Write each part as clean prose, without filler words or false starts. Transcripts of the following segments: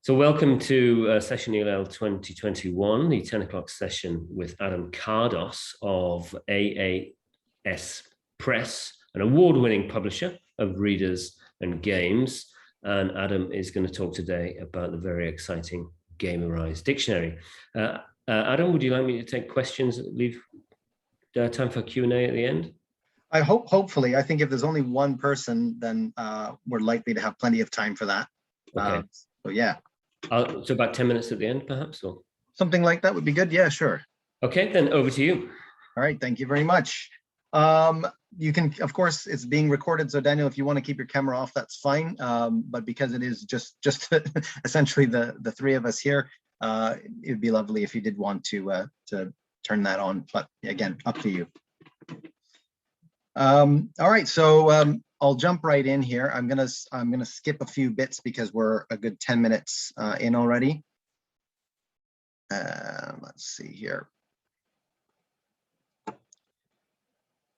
So welcome to Session ELL 2021, the 10 o'clock session with Adam Kardos of AAS Press, an award-winning publisher of readers and games. And Adam is going to talk today about the very exciting Gamerize Dictionary. Adam, would you like me to take questions, leave time for Q&A at the end? Hopefully. I think if there's only one person, then we're likely to have plenty of time for that. Okay. So yeah. So about 10 minutes at the end, perhaps? Or something like that would be good. Yeah, sure. Okay, then over to you. All right, thank you very much. You can, of course, it's being recorded. So Daniel, if you want to keep your camera off, that's fine. But because it is just essentially the three of us here, it'd be lovely if you did want to turn that on. But again, up to you. All right, so I'll jump right in here. I'm gonna skip a few bits because we're a good 10 minutes in already. Let's see here.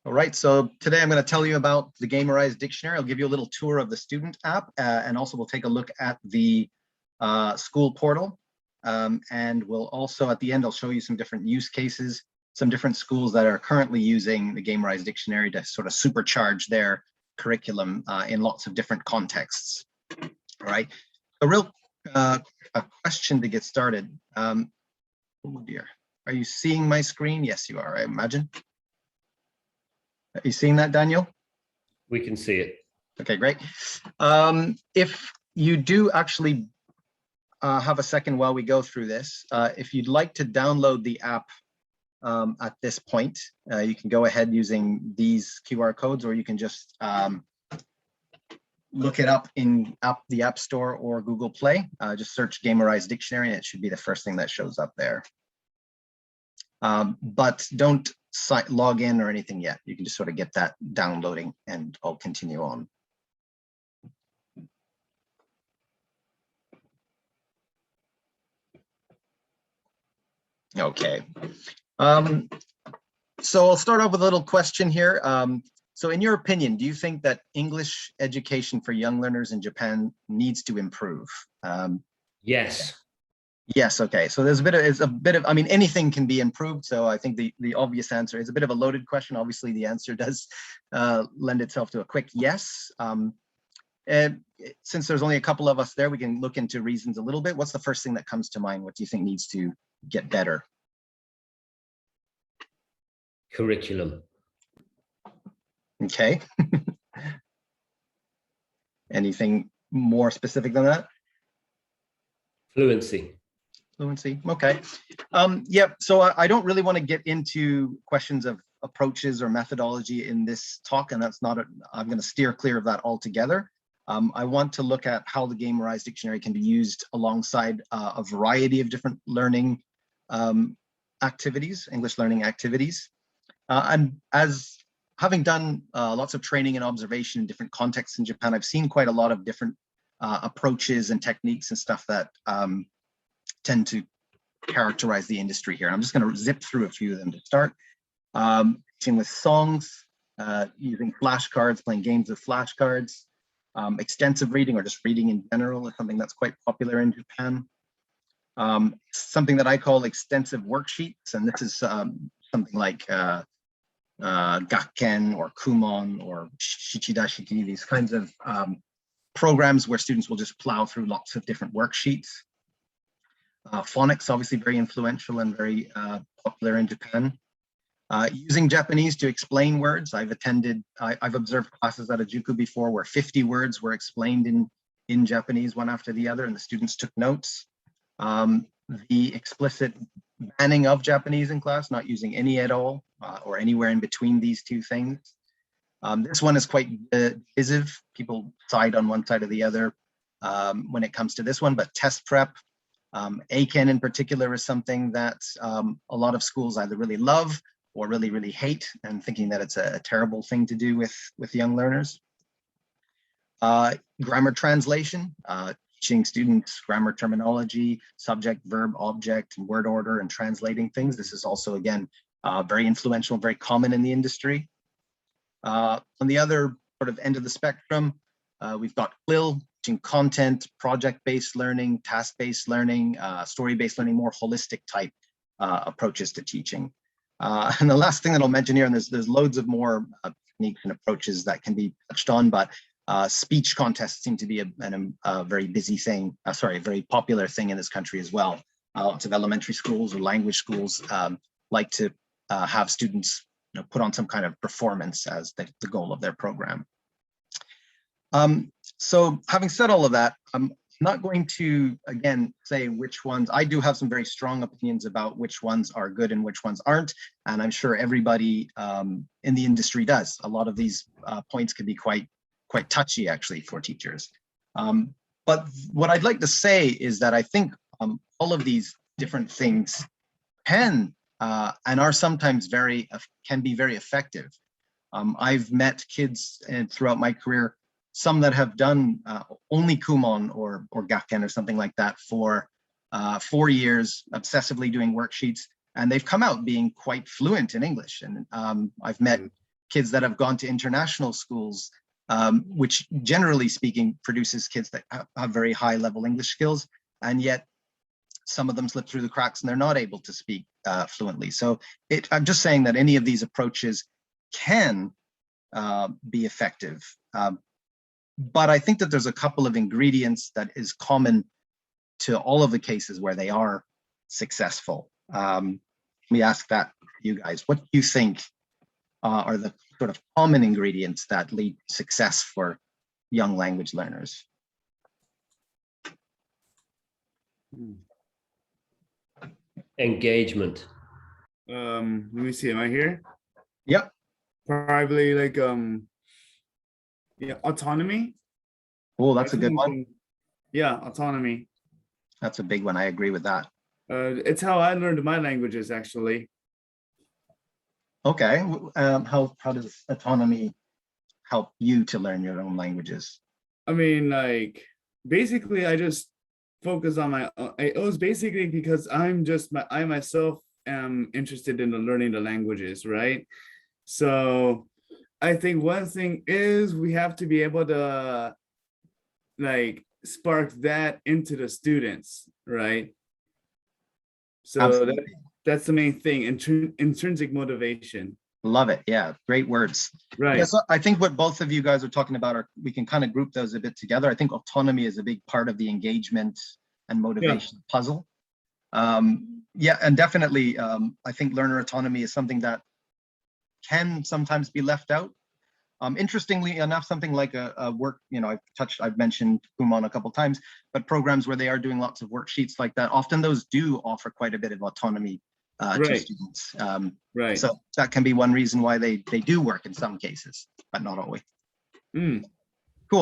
All right, so today I'm going to tell you about the Gamerize Dictionary. I'll give you a little tour of the student app, and also we'll take a look at the school portal. And we'll also, at the end, I'll show you some different use cases, some different schools that are currently using the Gamerize Dictionary to sort of supercharge their curriculum in lots of different contexts. All right, a real a question to get started. Oh dear, are you seeing my screen? Yes, you are, I imagine. Are you seeing that, Daniel? We can see it. Okay, great. If you do actually have a second while we go through this, if you'd like to download the app at this point, you can go ahead using these QR codes, or you can just look it up in the App Store or Google Play. Just search Gamerize Dictionary and it should be the first thing that shows up there. But don't log in or anything yet. You can just sort of get that downloading and I'll continue on. Okay. So I'll start off with a little question here. So in your opinion, do you think that English education for young learners in Japan needs to improve? Yes. Yes, okay. So there's a bit of, I mean, anything can be improved. So I think the obvious answer is a bit of a loaded question. Obviously, the answer does lend itself to a quick yes. And since there's only a couple of us there, we can look into reasons a little bit. What's the first thing that comes to mind? What do you think needs to get better? Curriculum. Okay. Anything more specific than that? Fluency. Fluency. Okay. Yeah. So I don't really want to get into questions of approaches or methodology in this talk, and that's not. I'm going to steer clear of that altogether. I want to look at how the Gamerize Dictionary can be used alongside a variety of different learning activities, English learning activities, and as having done lots of training and observation in different contexts in Japan, I've seen quite a lot of different approaches and techniques and stuff that tend to characterize the industry here. I'm just going to zip through a few of them to start. Teaching with songs, using flashcards, playing games with flashcards, extensive reading or just reading in general is something that's quite popular in Japan. Something that I call extensive worksheets, and this is something like Gakken or Kumon or Shichidashiki, these kinds of programs where students will just plow through lots of different worksheets. Phonics, obviously very influential and very popular in Japan. Using Japanese to explain words. I've observed classes at Ajuku before where 50 words were explained in Japanese one after the other and the students took notes. The explicit banning of Japanese in class, not using any at all or anywhere in between these two things. This one is quite divisive. People side on one side or the other when it comes to this one, but test prep, Aiken in particular is something that a lot of schools either really love or really, really hate, and thinking that it's a terrible thing to do with young learners. Grammar translation, teaching students grammar terminology, subject, verb, object, and word order, and translating things. This is also, again, very influential, very common in the industry. On the other sort of end of the spectrum, we've got CLIL, teaching content, project-based learning, task-based learning, story-based learning, more holistic type approaches to teaching. And the last thing that I'll mention here, and there's loads of more techniques and approaches that can be touched on, but speech contests seem to be a very busy thing, a very popular thing in this country as well. Lots of elementary schools or language schools like to have students put on some kind of performance as the goal of their program. So having said all of that, I'm not going to, again, say which ones. I do have some very strong opinions about which ones are good and which ones aren't. And I'm sure everybody in the industry does. A lot of these points can be quite touchy, actually, for teachers. But what I'd like to say is that I think all of these different things can and are sometimes can be very effective. I've met kids throughout my career, some that have done only Kumon or Gakken or something like that for 4 years, obsessively doing worksheets, and they've come out being quite fluent in English. And I've met kids that have gone to international schools, which generally speaking produces kids that have very high level English skills, and yet some of them slip through the cracks and they're not able to speak fluently. So I'm just saying that any of these approaches can be effective. But I think that there's a couple of ingredients that is common to all of the cases where they are successful. Let me ask that to you guys. What do you think are the sort of common ingredients that lead to success for young language learners? Engagement. Let me see, am I here? Yep. Probably like autonomy. Oh, that's a good one. Yeah, autonomy. That's a big one. I agree with that. It's how I learned my languages, actually. Okay. How does autonomy help you to learn your own languages? I mean, like, basically, I just focus on my own. It was basically because I myself am interested in learning the languages, right? So I think one thing is we have to be able to like spark that into the students, right? So that's the main thing, intrinsic motivation. Love it. Yeah, great words. Right. Yeah, so I think what both of you guys are talking about we can kind of group those a bit together. I think autonomy is a big part of the engagement and motivation puzzle. Yeah, and definitely, I think learner autonomy is something that can sometimes be left out. Interestingly enough, something like a work, I've mentioned Kumon a couple of times, but programs where they are doing lots of worksheets like that, often those do offer quite a bit of autonomy to students. Right. So that can be one reason why they do work in some cases, but not always. Cool.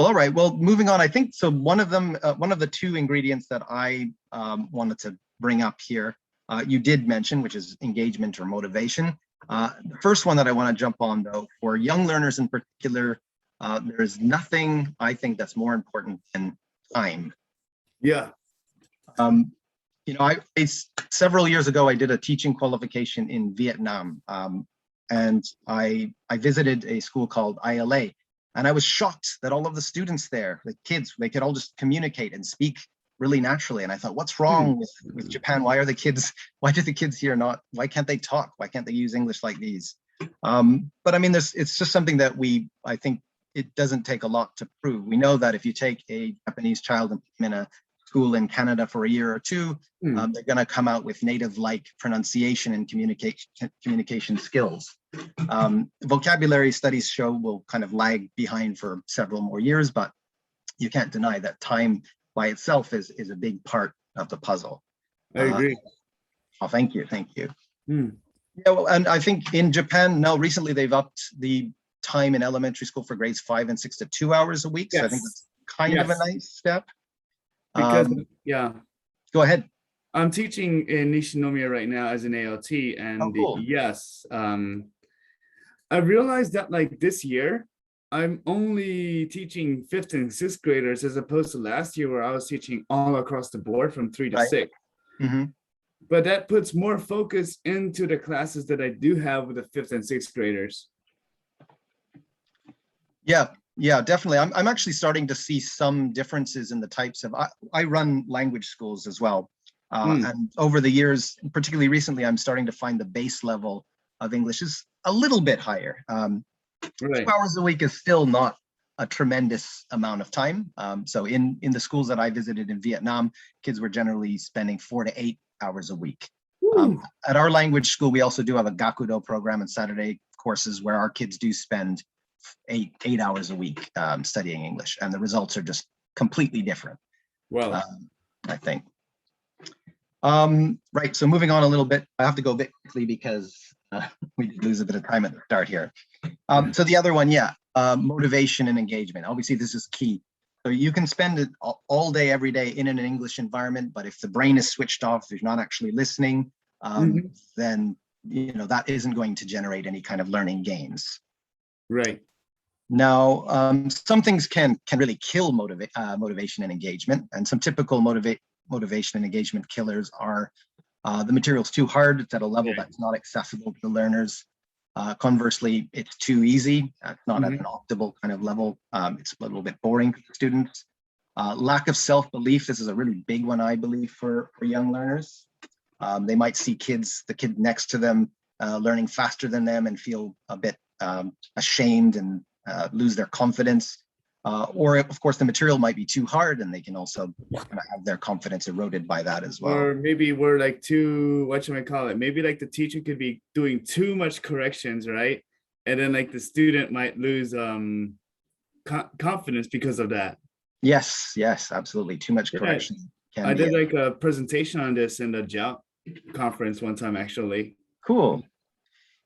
All right. Well, moving on. I think so. One of the two ingredients that I wanted to bring up here, you did mention, which is engagement or motivation. The first one that I want to jump on, though, for young learners in particular, there is nothing I think that's more important than time. Yeah. Several years ago, I did a teaching qualification in Vietnam, and I visited a school called ILA, and I was shocked that all of the students there, the kids, they could all just communicate and speak really naturally. And I thought, what's wrong with Japan? Why do the kids here why can't they talk? Why can't they use English like these? But I mean, it's just something that I think it doesn't take a lot to prove. We know that if you take a Japanese child and put them in a school in Canada for a year or two, they're going to come out with native-like pronunciation and communication skills. Vocabulary studies show will kind of lag behind for several more years, but you can't deny that time by itself is a big part of the puzzle. I agree. Thank you. Yeah, well, and I think in Japan now recently they've upped the time in elementary school for grades 5 and 6 to 2 hours a week. Yes. So I think that's kind of a nice step. Because go ahead. I'm teaching in Nishinomiya right now as an ALT, and cool. Yes, I realized that like this year I'm only teaching 5th and 6th graders as opposed to last year where I was teaching all across the board from 3 to 6. But that puts more focus into the classes that I do have with the 5th and 6th graders. Yeah, Yeah, definitely. I'm actually starting to see some differences in the types of, I run language schools as well. And over the years, particularly recently, I'm starting to find the base level of English is a little bit higher. Right. 2 hours a week is still not a tremendous amount of time. So in the schools that I visited in Vietnam, kids were generally spending 4 to 8 hours a week. At our language school, we also do have a Gakudo program and Saturday courses where our kids do spend eight hours a week studying English, and the results are just completely different. Well, I think. Right, so moving on a little bit, I have to go a bit quickly because we did lose a bit of time at the start here. So the other one, yeah, motivation and engagement. Obviously, this is key. So you can spend it all day, every day in an English environment, but if the brain is switched off, if you're not actually listening, then that isn't going to generate any kind of learning gains. right. Now, some things can really kill motivation and engagement, and some typical motivation and engagement killers are the material's too hard, it's at a level that's not accessible to the learners. Conversely, it's too easy, it's not at an optimal kind of level, it's a little bit boring for students. Lack of self-belief, this is a really big one, I believe, for young learners. They might see the kid next to them learning faster than them and feel a bit ashamed and lose their confidence. Or of course, the material might be too hard and they can also kind of have their confidence eroded by that as well. Or maybe we're like too, what should I call it? Maybe like the teacher could be doing too much corrections, right? And then like the student might lose confidence because of that. Yes, absolutely. Too much correction. I did like a presentation on this in the JOUT conference one time, actually. Cool.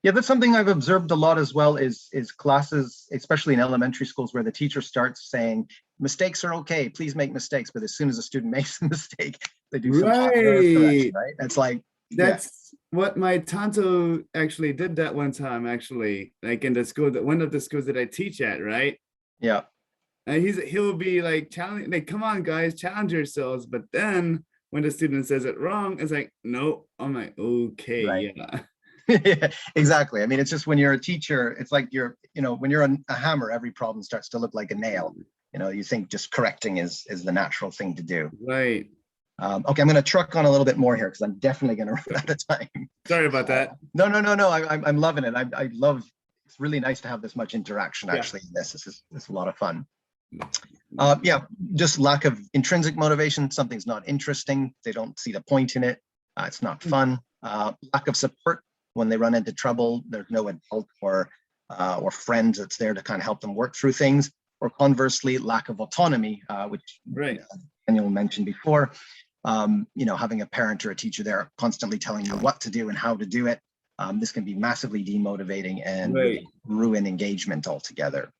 Yeah, that's something I've observed a lot as well is classes, especially in elementary schools, where the teacher starts saying, mistakes are okay, please make mistakes. But as soon as a student makes a mistake, they do some correction, right? It's like, that's what my Tanto actually did that one time, actually, like in the school, one of the schools that I teach at, right? Yeah. And he'll be like challenging, like, come on, guys, challenge yourselves. But then when the student says it wrong, it's like, no. I'm like, okay, right. yeah. Yeah, exactly. I mean, it's just when you're a teacher, it's like when you're a hammer, every problem starts to look like a nail. You think just correcting is the natural thing to do. Right. Okay, I'm going to truck on a little bit more here because I'm definitely going to run out of time. Sorry about that. No. I'm loving it. I love. It's really nice to have this much interaction. Actually, in this is a lot of fun. Yeah, just lack of intrinsic motivation. Something's not interesting. They don't see the point in it. It's not fun. Lack of support. When they run into trouble, there's no adult or friends that's there to kind of help them work through things. Or conversely, lack of autonomy, which Daniel mentioned before. Having a parent or a teacher there constantly telling you what to do and how to do it. This can be massively demotivating and ruin engagement altogether.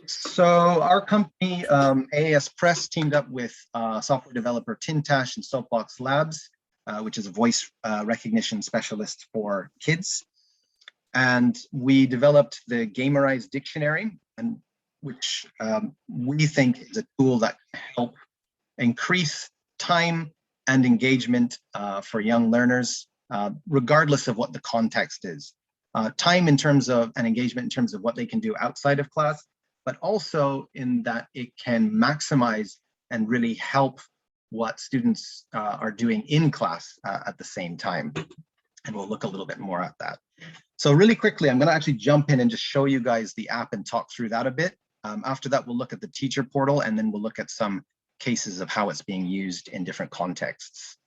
So our company, AAS Press, teamed up with software developer Tintash and Soapbox Labs, which is a voice recognition specialist for kids. And we developed the Gamerize Dictionary, and which we think is a tool that can help increase time and engagement for young learners, regardless of what the context is. Time in terms of, and engagement in terms of what they can do outside of class, but also in that it can maximize and really help what students are doing in class at the same time. And we'll look a little bit more at that. So really quickly, I'm going to actually jump in and just show you guys the app and talk through that a bit. After that, we'll look at the teacher portal, and then we'll look at some cases of how it's being used in different contexts.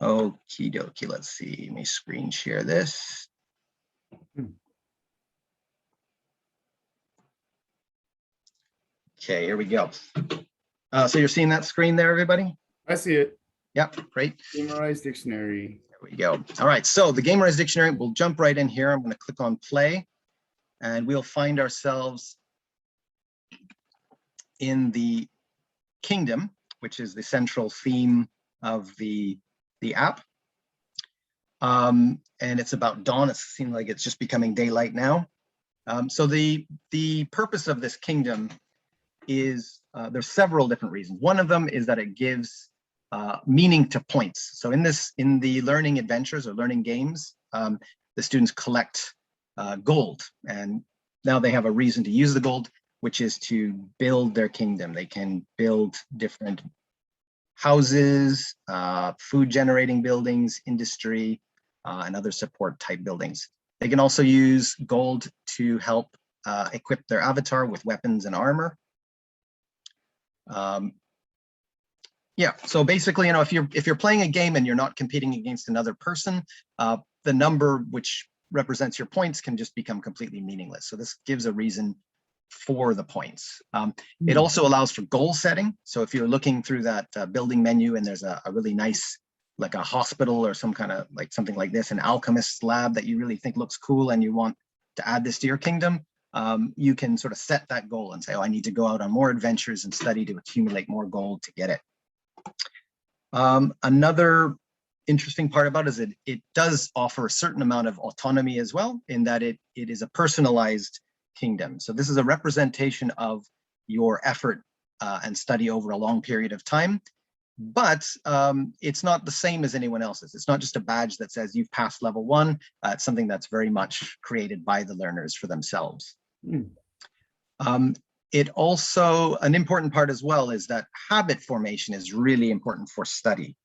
Okie dokie, let's see, let me screen share this. Okay, here we go. So you're seeing that screen there, everybody? I see it. Yep, great. Gamerize Dictionary. There we go. All right, so the Gamerize Dictionary, we'll jump right in here. I'm going to click on play, and we'll find ourselves in the kingdom, which is the central theme of the app. And it's about dawn. It seems like it's just becoming daylight now. So the purpose of this kingdom is there's several different reasons. One of them is that it gives meaning to points. So in the learning adventures or learning games, the students collect gold, and now they have a reason to use the gold, which is to build their kingdom. They can build different houses, food generating buildings, industry, and other support type buildings. They can also use gold to help equip their avatar with weapons and armor. Yeah, so basically, you know, if you're playing a game and you're not competing against another person, the number which represents your points can just become completely meaningless. So this gives a reason for the points. It also allows for goal setting. So if you're looking through that building menu and there's a really nice, like a hospital or some kind of like something like this, an alchemist's lab that you really think looks cool and you want to add this to your kingdom, you can sort of set that goal and say, oh, I need to go out on more adventures and study to accumulate more gold to get it. Another interesting part about it is that it does offer a certain amount of autonomy as well, in that it is a personalized kingdom. So this is a representation of your effort and study over a long period of time, but it's not the same as anyone else's. It's not just a badge that says you've passed level 1. It's something that's very much created by the learners for themselves. It also, an important part as well is that habit formation is really important for study.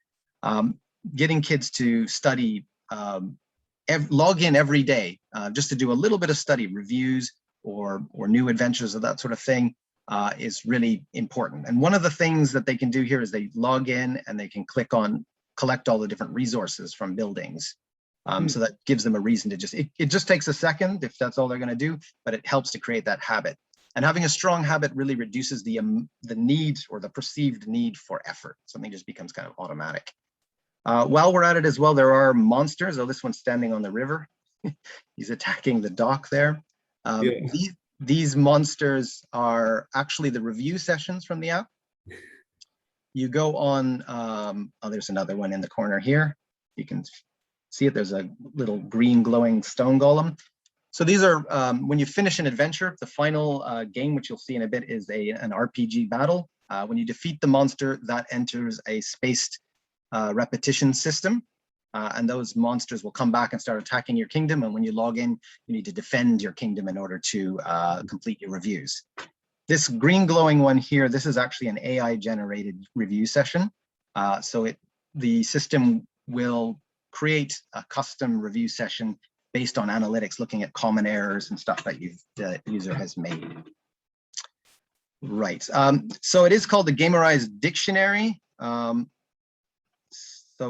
Getting kids to study, log in every day, just to do a little bit of study, reviews or new adventures or that sort of thing, is really important. And one of the things that they can do here is they log in and they can click on collect all the different resources from buildings. So that gives them a reason to just, it just takes a second if that's all they're going to do, but it helps to create that habit. And having a strong habit really reduces the need or the perceived need for effort. Something just becomes kind of automatic. While we're at it as well, there are monsters. Oh, this one's standing on the river. He's attacking the dock there. These monsters are actually the review sessions from the app. You go on, oh, there's another one in the corner here. You can see it, there's a little green glowing stone golem. So these are, when you finish an adventure, the final game, which you'll see in a bit, is an RPG battle. When you defeat the monster, that enters a spaced repetition system. And those monsters will come back and start attacking your kingdom. And when you log in, you need to defend your kingdom in order to complete your reviews. This green glowing one here, this is actually an AI generated review session. So the system will create a custom review session based on analytics, looking at common errors and stuff that the user has made. Right, so it is called the Gamerize Dictionary. So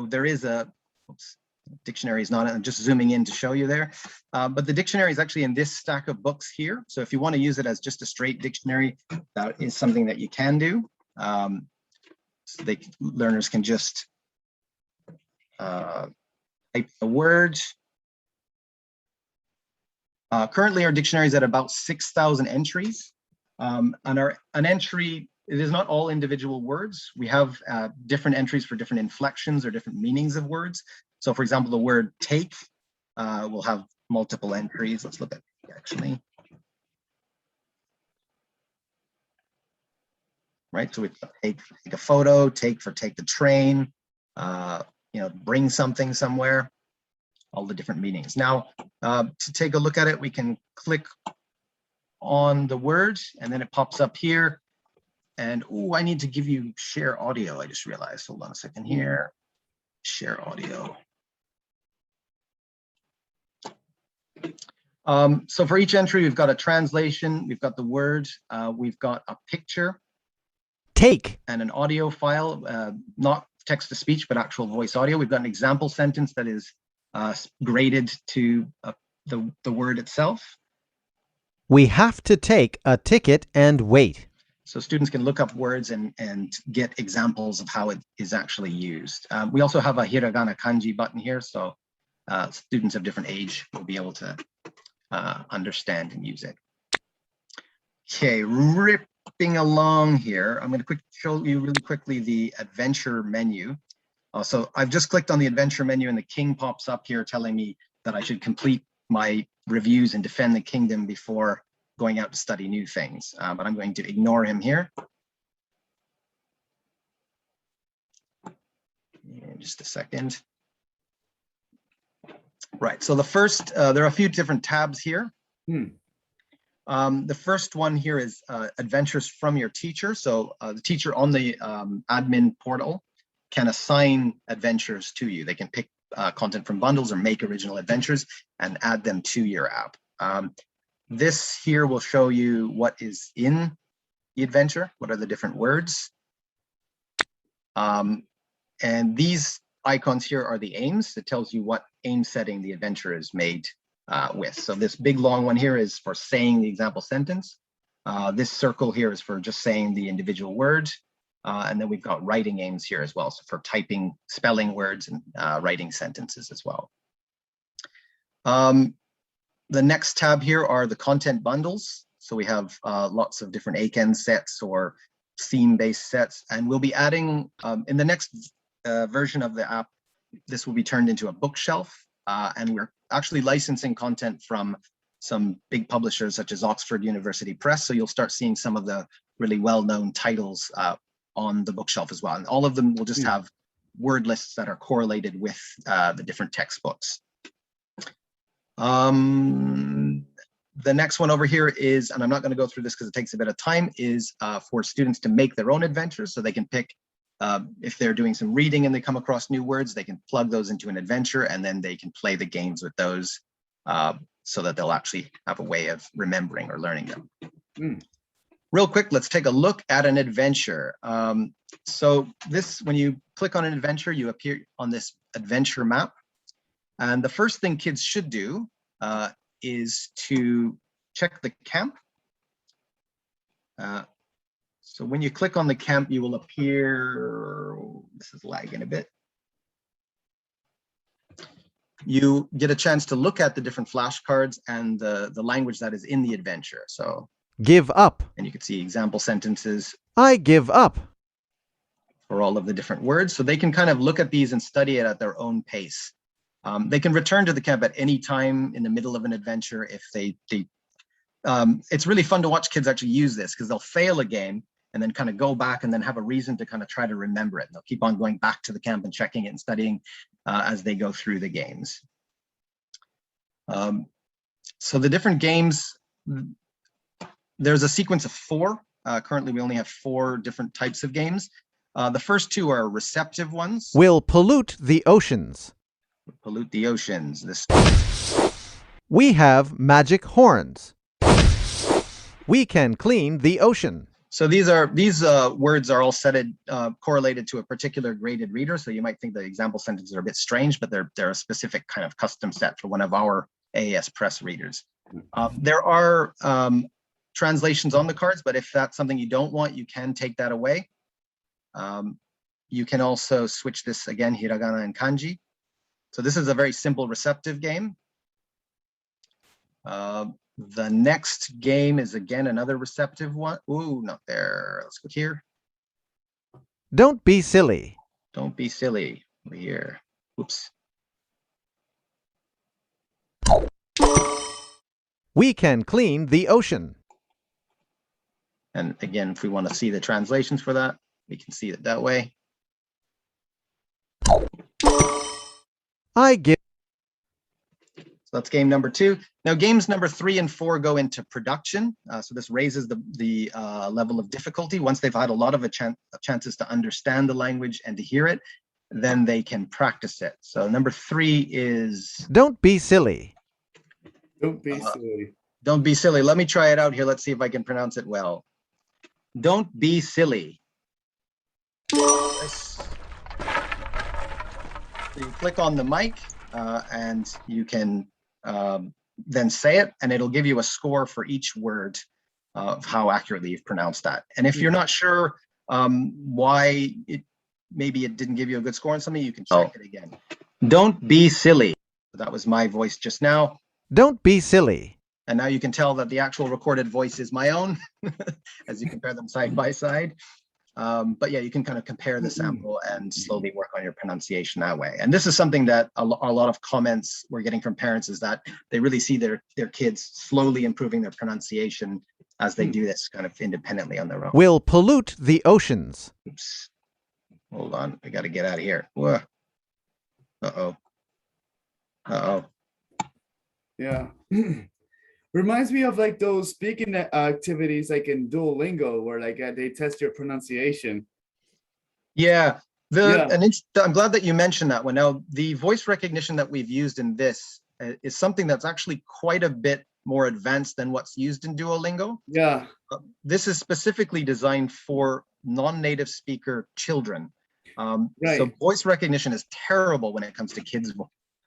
there is a, oops, dictionary is not, I'm just zooming in to show you there. But the dictionary is actually in this stack of books here. So if you want to use it as just a straight dictionary, that is something that you can do. So learners can just type the word. Currently, our dictionary is at about 6,000 entries. And an entry, it is not all individual words. We have different entries for different inflections or different meanings of words. So for example, the word take will have multiple entries. Let's look at it actually. Right, so we take a photo, take the train, you know, bring something somewhere, all the different meanings. Now, to take a look at it, we can click on the word and then it pops up here. And oh, I need to give you share audio. I just realized, hold on a second here. Share audio. So for each entry, we've got a translation, we've got the word, we've got a picture. Take. And an audio file, not text to speech, but actual voice audio. We've got an example sentence that is graded to the word itself. We have to take a ticket and wait. So students can look up words and get examples of how it is actually used. We also have a hiragana kanji button here, so students of different age will be able to understand and use it. Okay, ripping along here, I'm going to show you really quickly the adventure menu. So I've just clicked on the adventure menu and the king pops up here telling me that I should complete my reviews and defend the kingdom before going out to study new things. But I'm going to ignore him here. In just a second. Right, so the first, there are a few different tabs here. The first one here is adventures from your teacher. So the teacher on the admin portal can assign adventures to you. They can pick content from bundles or make original adventures and add them to your app. This here will show you what is in the adventure, what are the different words. And these icons here are the aims. It tells you what aim setting the adventure is made with. So this big long one here is for saying the example sentence. This circle here is for just saying the individual word. And then we've got writing aims here as well. So for typing, spelling words and writing sentences as well. The next tab here are the content bundles. So we have lots of different ACAN sets or theme-based sets. And we'll be adding, in the next version of the app, this will be turned into a bookshelf. And we're actually licensing content from some big publishers such as Oxford University Press. So you'll start seeing some of the really well-known titles on the bookshelf as well. And all of them will just have word lists that are correlated with the different textbooks. The next one over here is, and I'm not going to go through this because it takes a bit of time, is for students to make their own adventures. So they can pick, if they're doing some reading and they come across new words, they can plug those into an adventure and then they can play the games with those so that they'll actually have a way of remembering or learning them. Real quick, let's take a look at an adventure. So this, when you click on an adventure, you appear on this adventure map. And the first thing kids should do is to check the camp. So when you click on the camp, you will appear, this is lagging a bit. You get a chance to look at the different flashcards and the language that is in the adventure. So Give up. and you can see example sentences I give up. for all of the different words. So they can kind of look at these and study it at their own pace. They can return to the camp at any time in the middle of an adventure if it's really fun to watch kids actually use this because they'll fail a game and then kind of go back and then have a reason to kind of try to remember it. They'll keep on going back to the camp and checking it and studying as they go through the games. So the different games, there's a sequence of 4. Currently, we only have 4 different types of games. The first 2 are receptive ones. Will pollute the oceans. Pollute the oceans. This. We have magic horns. We can clean the ocean. So these words are all correlated to a particular graded reader. So you might think the example sentences are a bit strange, but they're a specific kind of custom set for one of our AAS Press readers. There are translations on the cards, but if that's something you don't want, you can take that away. You can also switch this again, hiragana and kanji. So this is a very simple receptive game. The next game is again another receptive one. Ooh, not there. Let's go here. Don't be silly. Don't be silly. Over here. Oops. We can clean the ocean. And again, if we want to see the translations for that, we can see it that way. I give. So that's game number 2. Now games number 3 and 4 go into production. So this raises the level of difficulty. Once they've had a lot of chances to understand the language and to hear it, then they can practice it. So number 3 is... Don't be silly. Don't be silly. Don't be silly. Let me try it out here. Let's see if I can pronounce it well. Don't be silly. So you click on the mic and you can then say it, and it'll give you a score for each word of how accurately you've pronounced that. And if you're not sure why maybe it didn't give you a good score on something, you can check it again. Don't be silly. That was my voice just now. Don't be silly. And now you can tell that the actual recorded voice is my own as you compare them side by side. But yeah, you can kind of compare the sample and slowly work on your pronunciation that way. And this is something that a lot of comments we're getting from parents is that they really see their kids slowly improving their pronunciation as they do this kind of independently on their own. Will pollute the oceans. Oops. Hold on, I got to get out of here. Whoa. Uh-oh. Uh-oh. Yeah. Reminds me of like those speaking activities like in Duolingo where like they test your pronunciation. Yeah, Yeah. I'm glad that you mentioned that one. Now, the voice recognition that we've used in this is something that's actually quite a bit more advanced than what's used in Duolingo. Yeah. This is specifically designed for non-native speaker children. So Right. voice recognition is terrible when it comes to kids'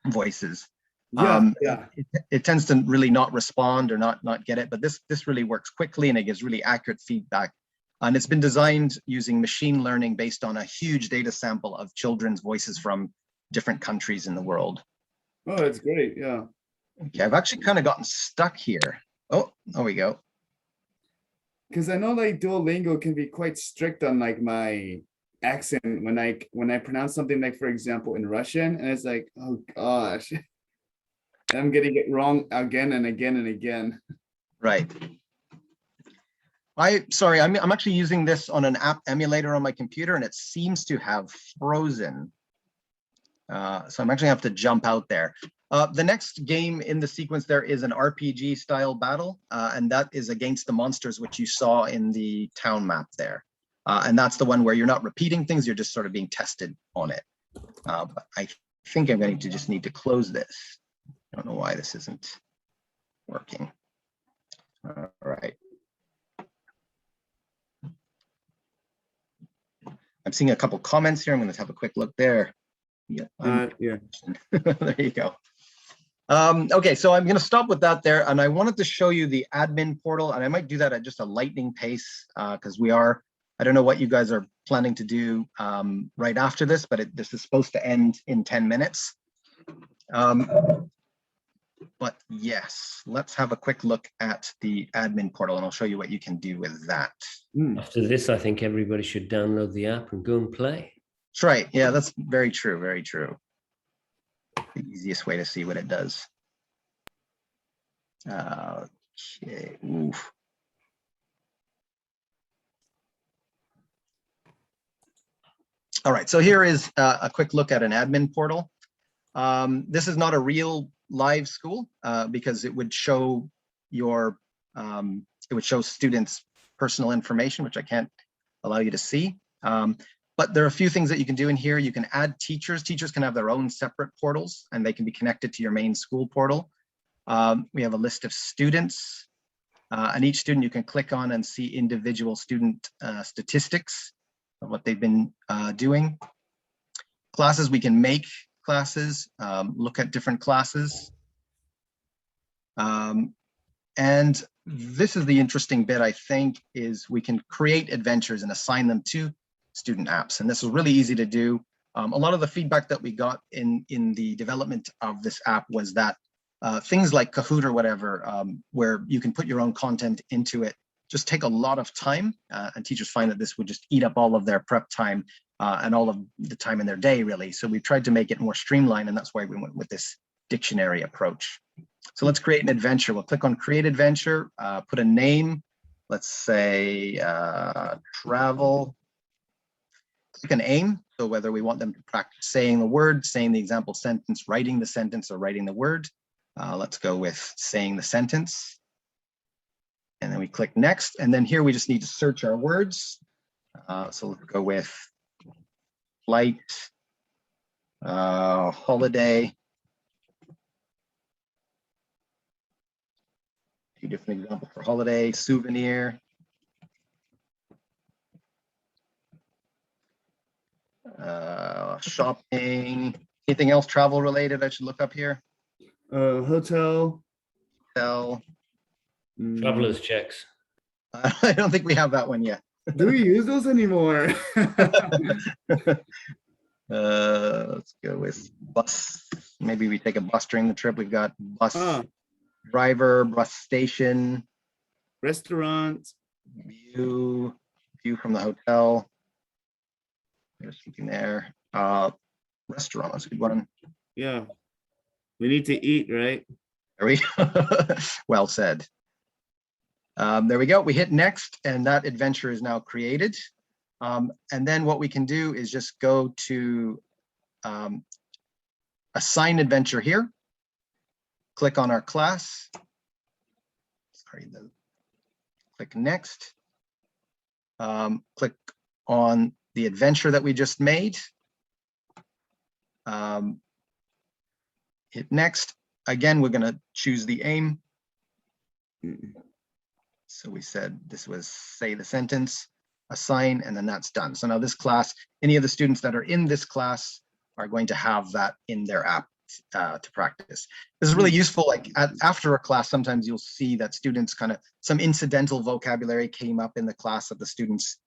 voices. Yeah. Yeah. It tends to really not respond or not get it, but this really works quickly and it gives really accurate feedback. And it's been designed using machine learning based on a huge data sample of children's voices from different countries in the world. Oh, that's great. Yeah. Okay, I've actually kind of gotten stuck here. Oh, there we go. Because I know like Duolingo can be quite strict on like my accent when I pronounce something like, for example, in Russian, and it's like, oh gosh, I'm getting it wrong again and again and again. Right. Sorry, I'm actually using this on an app emulator on my computer and it seems to have frozen. So I'm actually have to jump out there. The next game in the sequence there is an RPG style battle, and that is against the monsters, which you saw in the town map there. And that's the one where you're not repeating things, you're just sort of being tested on it. But I think I'm going to just need to close this. I don't know why this isn't working. All right. I'm seeing a couple comments here. I'm going to have a quick look there. Yeah. Yeah. There you go. Okay, so I'm going to stop with that there. And I wanted to show you the admin portal. And I might do that at just a lightning pace because I don't know what you guys are planning to do right after this, but this is supposed to end in 10 minutes. But yes, let's have a quick look at the admin portal and I'll show you what you can do with that. After this, I think everybody should download the app and go and play. That's right. Yeah, that's very true. Very true. The easiest way to see what it does. Okay. Oof. All right. So here is a quick look at an admin portal. This is not a real live school because it would show students' personal information, which I can't allow you to see. But there are a few things that you can do in here. You can add teachers. Teachers can have their own separate portals and they can be connected to your main school portal. We have a list of students and each student you can click on and see individual student statistics of what they've been doing. Classes, we can make classes, look at different classes. And this is the interesting bit, I think, is we can create adventures and assign them to student apps. And this is really easy to do. A lot of the feedback that we got in the development of this app was that things like Kahoot or whatever, where you can put your own content into it, just take a lot of time. And teachers find that this would just eat up all of their prep time and all of the time in their day, really. So we've tried to make it more streamlined, and that's why we went with this dictionary approach. So let's create an adventure. We'll click on Create Adventure, put a name. Let's say travel. Click an aim. So whether we want them to practice saying the word, saying the example sentence, writing the sentence, or writing the word. Let's go with saying the sentence. And then we click next. And then here we just need to search our words. So let's go with flight, holiday. A few different examples for holiday, souvenir. Shopping. Anything else travel related I should look up here? Hotel. Hotel. Traveler's checks. I don't think we have that one yet. Do we use those anymore? Let's go with bus. Maybe we take a bus during the trip. We've got bus driver, bus station. Restaurant. View from the hotel. There's something there. Restaurant, that's a good one. Yeah. We need to eat, right? There we go. Well said. There we go. We hit next, and that adventure is now created. And then what we can do is just go to assign adventure here. Click on our class. click next. Click on the adventure that we just made. Hit next. Again, we're going to choose the aim. So we said this was say the sentence, assign, and then that's done. So now this class, any of the students that are in this class are going to have that in their app to practice. This is really useful. Like after a class, sometimes you'll see that students kind of some incidental vocabulary came up in the class that the students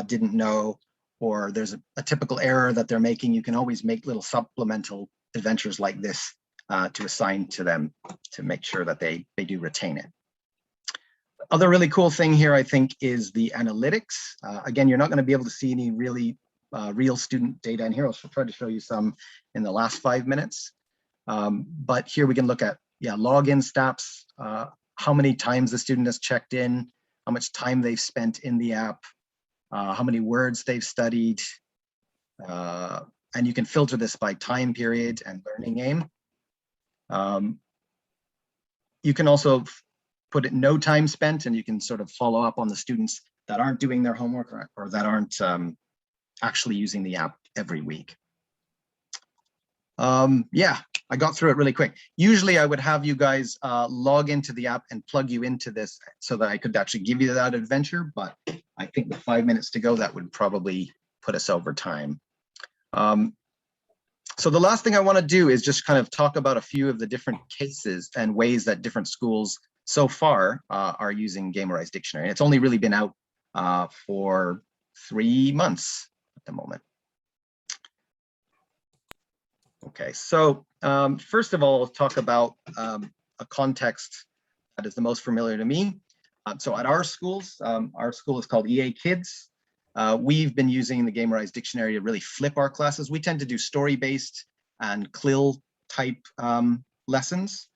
didn't know, or there's a typical error that they're making. You can always make little supplemental adventures like this to assign to them to make sure that they do retain it. Other really cool thing here, I think, is the analytics. Again, you're not going to be able to see any really real student data in here. I'll try to show you some in the last 5 minutes. But here we can look at login stats, how many times the student has checked in, how much time they've spent in the app, how many words they've studied, and you can filter this by time period and learning aim. You can also put it no time spent, and you can sort of follow up on the students that aren't doing their homework or that aren't actually using the app every week. Yeah, I got through it really quick. Usually I would have you guys log into the app and plug you into this so that I could actually give you that adventure, but I think with 5 minutes to go, that would probably put us over time. So the last thing I want to do is just kind of talk about a few of the different cases and ways that different schools so far are using Gamerize Dictionary. It's only really been out for 3 months at the moment. Okay, so first of all, I'll talk about a context that is the most familiar to me. So at our school is called EA Kids. We've been using the Gamerize Dictionary to really flip our classes. We tend to do story-based and CLIL type lessons.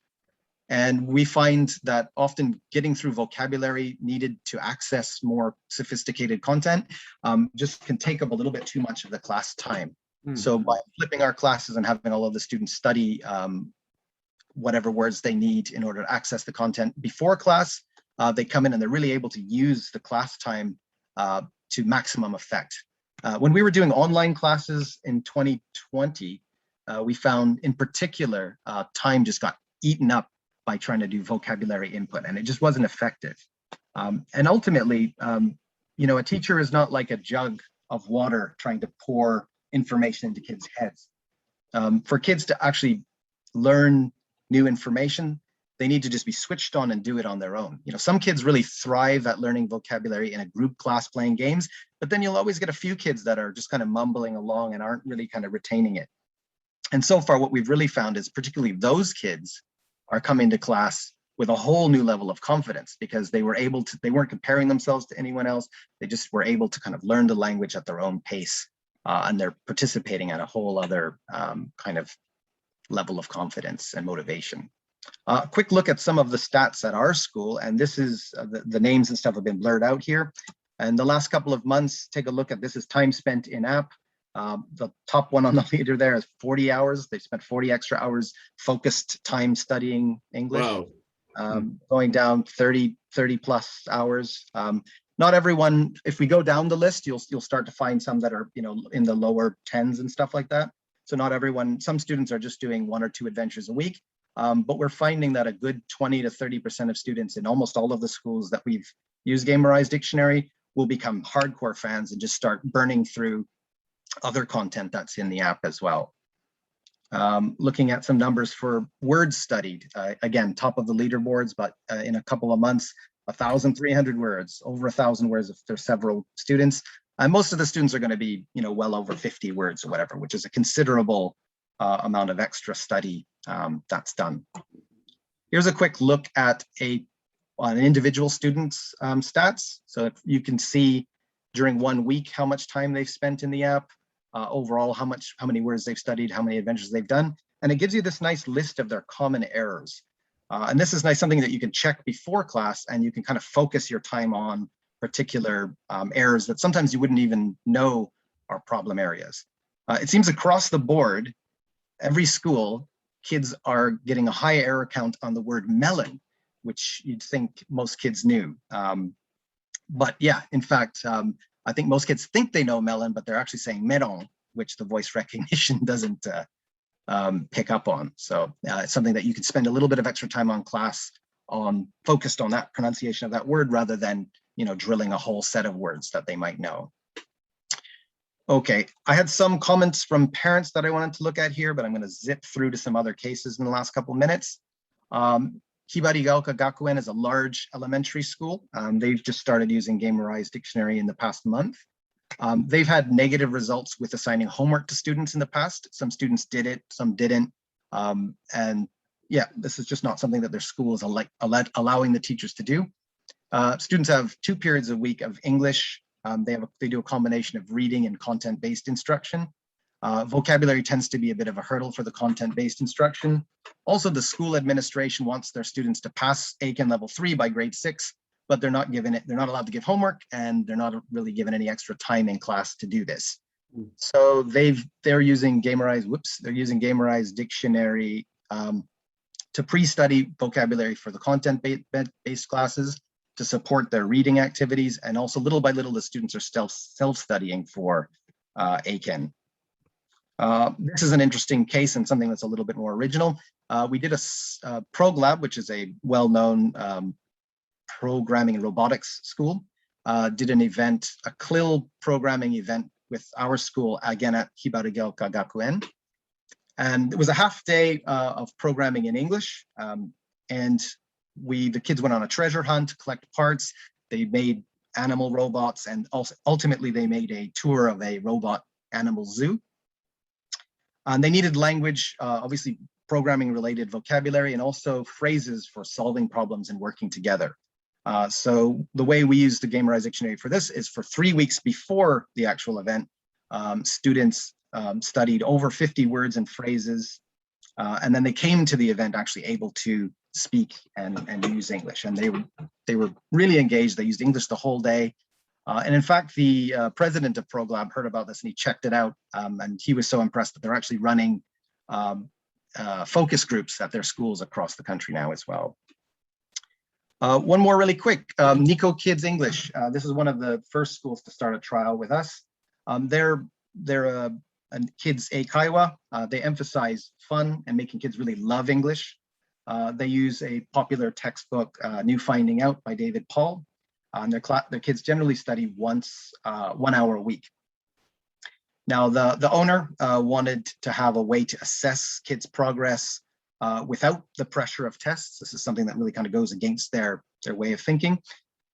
And we find that often getting through vocabulary needed to access more sophisticated content just can take up a little bit too much of the class time. So by flipping our classes and having all of the students study whatever words they need in order to access the content before class, they come in and they're really able to use the class time to maximum effect. When we were doing online classes in 2020, we found in particular time just got eaten up by trying to do vocabulary input, and it just wasn't effective. And ultimately, you know, a teacher is not like a jug of water trying to pour information into kids' heads. For kids to actually learn new information, they need to just be switched on and do it on their own. You know, some kids really thrive at learning vocabulary in a group class playing games, but then you'll always get a few kids that are just kind of mumbling along and aren't really kind of retaining it. And so far, what we've really found is particularly those kids are coming to class with a whole new level of confidence because they were able to, they weren't comparing themselves to anyone else. They just were able to kind of learn the language at their own pace. And they're participating at a whole other kind of level of confidence and motivation. Quick look at some of the stats at our school, and this is the names and stuff have been blurred out here. And the last couple of months, take a look at this is time spent in app. The top one on the leader there is 40 hours. They spent 40 extra hours focused time studying English. Wow. Going down 30 plus hours. Not everyone, if we go down the list, you'll start to find some that are, you know, in the lower 10s and stuff like that. So not everyone, some students are just doing 1 or 2 adventures a week. But we're finding that a good 20 to 30% of students in almost all of the schools that we've used Gamerize Dictionary will become hardcore fans and just start burning through other content that's in the app as well. Looking at some numbers for words studied, again, top of the leaderboards, but in a couple of months, 1,300 words, over 1,000 words if there's several students. And most of the students are going to be, you know, well over 50 words or whatever, which is a considerable amount of extra study that's done. Here's a quick look at an individual student's stats. So if you can see during 1 week how much time they've spent in the app, overall how many words they've studied, how many adventures they've done, and it gives you this nice list of their common errors. And this is nice, something that you can check before class, and you can kind of focus your time on particular errors that sometimes you wouldn't even know are problem areas. It seems across the board, every school, kids are getting a high error count on the word melon. which you'd think most kids knew. But yeah, in fact, I think most kids think they know melon, but they're actually saying melon, which the voice recognition doesn't pick up on. So it's something that you could spend a little bit of extra time on class focused on that pronunciation of that word rather than, drilling a whole set of words that they might know. Okay, I had some comments from parents that I wanted to look at here, but I'm going to zip through to some other cases in the last couple of minutes. Hybridize Gakuen is a large elementary school. They've just started using Gamerize Dictionary in the past month. They've had negative results with assigning homework to students in the past. Some students did it, some didn't. And yeah, this is just not something that their school is allowing the teachers to do. Students have 2 periods a week of English. They do a combination of reading and content-based instruction. Vocabulary tends to be a bit of a hurdle for the content-based instruction. Also, the school administration wants their students to pass ACAN level 3 by grade 6, but they're not allowed to give homework, and they're not really given any extra time in class to do this. So they're using Gamerize Dictionary to pre-study vocabulary for the content-based classes, to support their reading activities, and also little by little the students are self-studying for ACAN. This is an interesting case and something that's a little bit more original. We did a ProgLab, which is a well-known programming and robotics school, did an event, a CLIL programming event with our school, again at Hybridize Gakuen. And it was a half day of programming in English. And the kids went on a treasure hunt to collect parts. They made animal robots, and also ultimately they made a tour of a robot animal zoo. And they needed language, obviously programming related vocabulary, and also phrases for solving problems and working together. So the way we use the Gamerize Dictionary for this is for 3 weeks before the actual event, students studied over 50 words and phrases, and then they came to the event actually able to speak and use English. And they were really engaged. They used English the whole day. And in fact, the president of ProgLab heard about this and he checked it out. And he was so impressed that they're actually running focus groups at their schools across the country now as well. One more really quick, Nico Kids English. This is one of the first schools to start a trial with us. They're a kids eikaiwa. They emphasize fun and making kids really love English. They use a popular textbook, New Finding Out by David Paul. And their kids generally study 1 hour a week. Now, the owner wanted to have a way to assess kids' progress without the pressure of tests. This is something that really kind of goes against their way of thinking.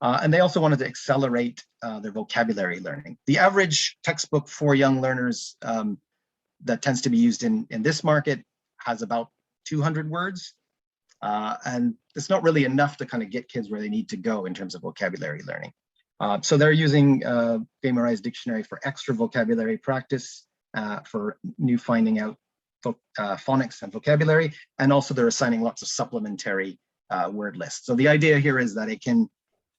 And they also wanted to accelerate their vocabulary learning. The average textbook for young learners that tends to be used in this market has about 200 words. And it's not really enough to kind of get kids where they need to go in terms of vocabulary learning. So they're using Gamerize Dictionary for extra vocabulary practice, for new finding out phonics and vocabulary, and also they're assigning lots of supplementary word lists. So the idea here is that it can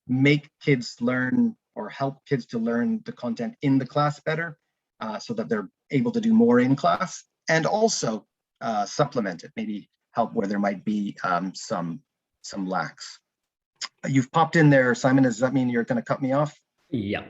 make kids learn or help kids to learn the content in the class better, so that they're able to do more in class, and also supplement it, maybe help where there might be some lacks. You've popped in there, Simon. Does that mean you're going to cut me off? Yeah.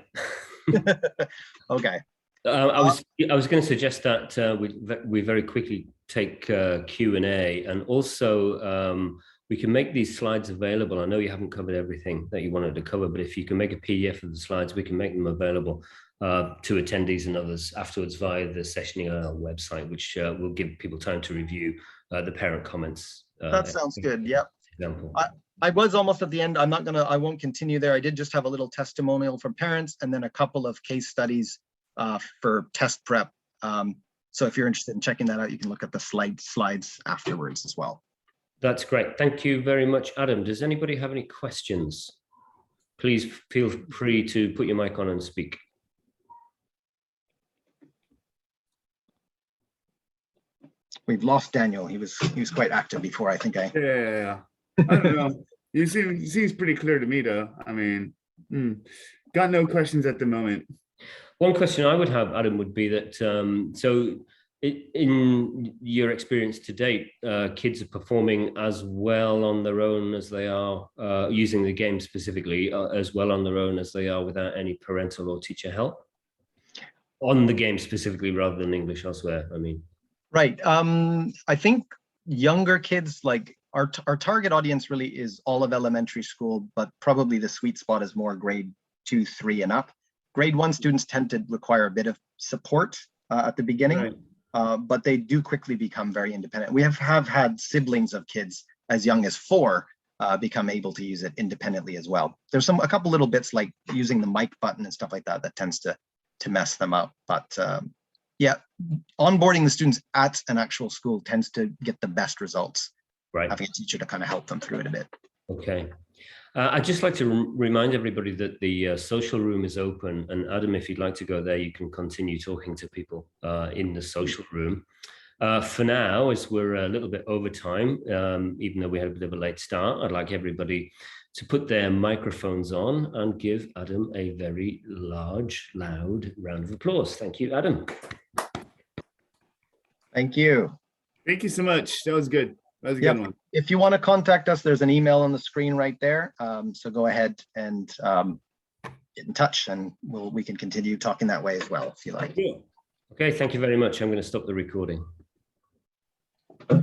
Okay. I was going to suggest that we very quickly take Q&A, and also we can make these slides available. I know you haven't covered everything that you wanted to cover, but if you can make a PDF of the slides, we can make them available to attendees and others afterwards via the Session ELL website, which will give people time to review the parent comments. That sounds good. Yep. Example. I was almost at the end. I won't continue there. I did just have a little testimonial from parents and then a couple of case studies for test prep. So if you're interested in checking that out, you can look at the slides afterwards as well. That's great. Thank you very much, Adam. Does anybody have any questions? Please feel free to put your mic on and speak. We've lost Daniel. He was quite active before. I think Yeah. I don't know. It seems pretty clear to me, though. I mean, got no questions at the moment. One question I would have, Adam, would be that, so In your experience to date, kids are performing as well on their own as they are using the game specifically, as well on their own as they are without any parental or teacher help? On the game specifically, rather than English elsewhere, I mean. Right. I think younger kids, like our target audience really is all of elementary school, but probably the sweet spot is more grade 2, 3 and up. Grade 1 students tend to require a bit of support at the beginning. Right. But they do quickly become very independent. We have had siblings of kids as young as 4 become able to use it independently as well. There's a couple little bits like using the mic button and stuff like that that tends to mess them up. But yeah, onboarding the students at an actual school tends to get the best results. Right. Having a teacher to kind of help them through it a bit. Okay. I'd just like to remind everybody that the social room is open, and Adam, if you'd like to go there, you can continue talking to people in the social room. For now, as we're a little bit over time, even though we had a bit of a late start, I'd like everybody to put their microphones on and give Adam a very large, loud round of applause. Thank you, Adam. Thank you. Thank you so much. That was good. That was a good one. If you want to contact us, there's an email on the screen right there. So go ahead and get in touch, and we can continue talking that way as well, if you like. Okay, thank you very much. I'm going to stop the recording.